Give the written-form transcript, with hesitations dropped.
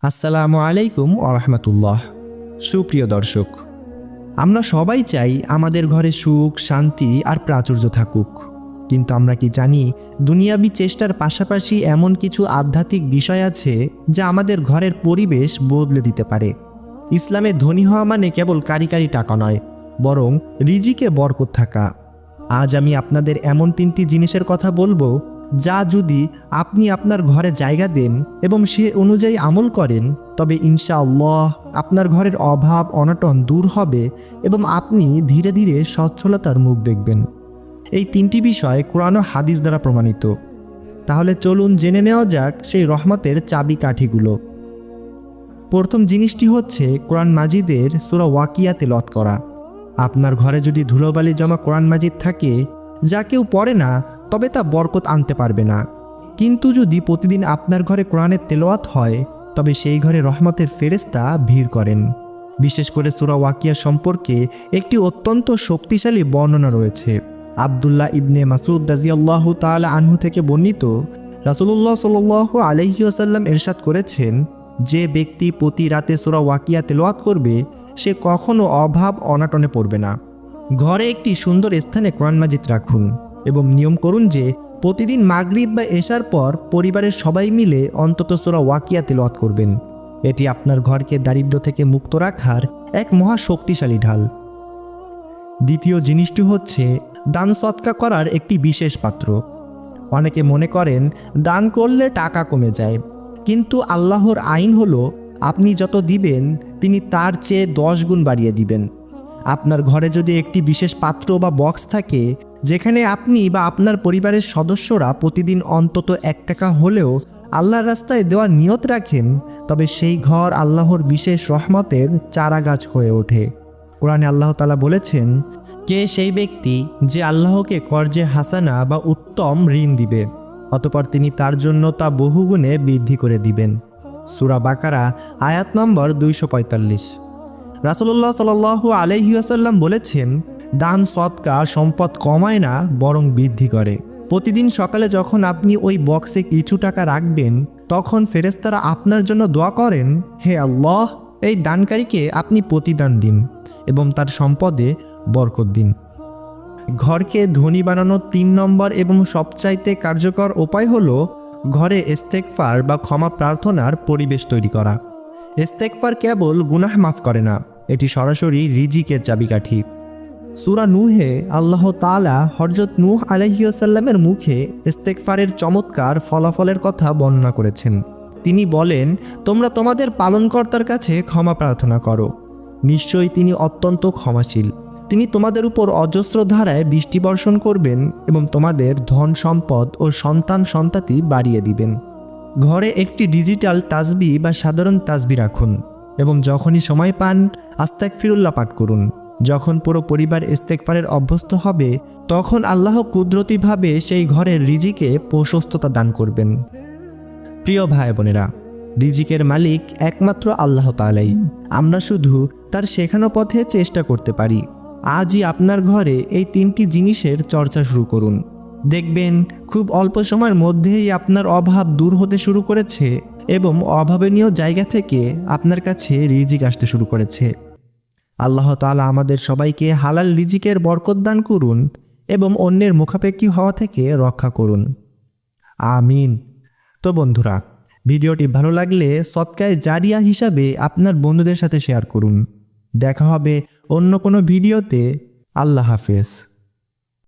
আসসালামু আলাইকুম ওরহমতুল্লাহ। সুপ্রিয় দর্শক, আমরা সবাই চাই আমাদের ঘরে সুখ, শান্তি আর প্রাচুর্য থাকুক। কিন্তু আমরা কি জানি দুনিয়াবি চেষ্টার পাশাপাশি এমন কিছু আধ্যাত্মিক বিষয় আছে যা আমাদের ঘরের পরিবেশ বদলে দিতে পারে। ইসলামে ধনী হওয়া মানে কেবল কারি কারি টাকা নয়, বরং রিজিকে বরকত থাকা। আজ আমি আপনাদের এমন 3টি জিনিসের কথা বলবো যা যদি আপনি আপনার ঘরে জায়গা দেন এবং সে অনুযায়ী আমল করেন, তবে ইনশাআল্লাহ আপনার ঘরের অভাব অনটন দূর হবে এবং আপনি ধীরে ধীরে সচ্ছলতার মুখ দেখবেন। এই 3টি বিষয় কোরআন ও হাদিস দ্বারা প্রমাণিত। তাহলে চলুন জেনে নেওয়া যাক সেই রহমতের চাবিকাঠিগুলো। প্রথম জিনিসটি হচ্ছে কোরআন মাজিদের সূরা ওয়াকিয়া তেলাওয়াত করা। আপনার ঘরে যদি ধুলোবালি জমা কোরআন মাজিদ থাকে যা কেউ পড়ে না, তবে তা বরকত আনতে পারবে না। কিন্তু যদি প্রতিদিন আপনার ঘরে কোরআনের তেলাওয়াত হয়, তবে সেই ঘরে রহমতের ফেরেশতা ভিড় করেন। বিশেষ করে সূরা ওয়াকিয়া সম্পর্কে একটি অত্যন্ত শক্তিশালী বর্ণনা রয়েছে। আব্দুল্লাহ ইবনে মাসউদ রাদিয়াল্লাহু তাআলা আনহু থেকে বর্ণিত, রাসূলুল্লাহ সাল্লাল্লাহু আলাইহি ওয়াসাল্লাম ইরশাদ করেছেন, যে ব্যক্তি প্রতি রাতে সূরা ওয়াকিয়া তেলাওয়াত করবে সে কখনো অভাব অনাটনে পড়বে না। ঘরে একটি সুন্দর স্থানে কোরআন মাজিদ রাখুন এবং নিয়ম করুন যে প্রতিদিন মাগরিব বা এশার পর পরিবারের সবাই মিলে অন্তত সূরা ওয়াকিয়া তেলাওয়াত করবেন। এটি আপনার ঘরকে দারিদ্র্য থেকে মুক্ত রাখার এক মহা শক্তিশালী ঢাল। দ্বিতীয় জিনিসটি হচ্ছে দান সদকা করার একটি বিশেষ পাত্র। অনেকে মনে করেন দান করলে টাকা কমে যায়, কিন্তু আল্লাহর আইন হলো আপনি যত দিবেন তিনি তার চেয়ে 10 গুণ বাড়িয়ে দিবেন। আপনার ঘরে যদি একটি বিশেষ পাত্র বা বক্স থাকে যেখানে আপনি বা আপনার পরিবারের সদস্যরা প্রতিদিন অন্তত 1 টাকা হলেও আল্লাহর রাস্তায় দেওয়ার নিয়ত রাখেন, তবে সেই ঘর আল্লাহর বিশেষ রহমতের চারাগাছ হয়ে ওঠে। কোরআনে আল্লাহ তাআলা বলেছেন, কে সেই ব্যক্তি যে আল্লাহকে কর্জে হাসানা বা উত্তম ঋণ দিবে, অতঃপর তিনি তার জন্য তা বহুগুণে বৃদ্ধি করে দিবেন। সূরা বাকারা আয়াত নম্বর 245। রাসূলুল্লাহ সাল্লাল্লাহু আলাইহি ওয়াসাল্লাম বলেছেন, দান সদকা সম্পদ কমায় না বরং বৃদ্ধি করে। প্রতিদিন সকালে যখন আপনি ওই বক্সে কিছু টাকা রাখবেন, তখন ফেরেশতারা আপনার জন্য দোয়া করেন, হে আল্লাহ, এই দানকারীকে আপনি প্রতিদান দিন এবং তার সম্পদে বরকত দিন। ঘরকে ধনী বানানোর 3 নম্বর এবং সবচাইতে কার্যকর উপায় হলো ঘরে ইস্তেগফার বা ক্ষমা প্রার্থনার পরিবেশ তৈরি করা। ইস্তেগফার কেবল গুনাহ মাফ করে না, এটি সরাসরি রিজিকের চাবিকাঠি। সূরা নূহে আল্লাহ তাআলা হযরত নূহ আলাইহিস সালামের মুখে ইস্তেগফারের চমৎকার ফলাফলের কথা বর্ণনা করেছেন। তিনি বলেন, তোমরা তোমাদের পালনকর্তার কাছে ক্ষমা প্রার্থনা করো, নিশ্চয়ই তিনি অত্যন্ত ক্ষমাশীল। তিনি তোমাদের উপর অজস্র ধারায় বৃষ্টি বর্ষণ করবেন এবং তোমাদের ধন সম্পদ ও সন্তান সন্ততি বাড়িয়ে দিবেন। ঘরে একটি ডিজিটাল তাসবিহ বা সাধারণ তাসবিহ রাখুন এবং যখনই সময় পান আস্তাগফিরুল্লাহ পাঠ করুন। যখন পুরো পরিবার ইস্তেগফারের অভ্যস্ত হবে, তখন আল্লাহ কুদরতিভাবে সেই ঘরের রিজিকে প্রশস্ততা দান করবেন। প্রিয় ভাই বোনেরা, রিজিকের মালিক একমাত্র আল্লাহ তাআলাই। আমরা শুধু তার শেখানো পথে চেষ্টা করতে পারি। আজই আপনার ঘরে এই 3টি জিনিসের চর্চা শুরু করুন। দেখবেন খুব অল্প সময়ের মধ্যেই আপনার অভাব দূর হতে শুরু করেছে এবং অভাবনীয় জায়গা থেকে আপনার কাছে রিজিক আসতে শুরু করেছে। আল্লাহ তাআলা আমাদের সবাইকে হালাল রিজিকের বরকত দান করুন এবং অন্যের মুখাপেক্ষী হওয়া থেকে রক্ষা করুন। আমিন। তো বন্ধুরা, ভিডিওটি ভালো লাগলে সদকায়ে জারিয়া হিসাবে আপনার বন্ধুদের সাথে শেয়ার করুন। দেখা হবে অন্য কোনো ভিডিওতে। আল্লাহ হাফেজ।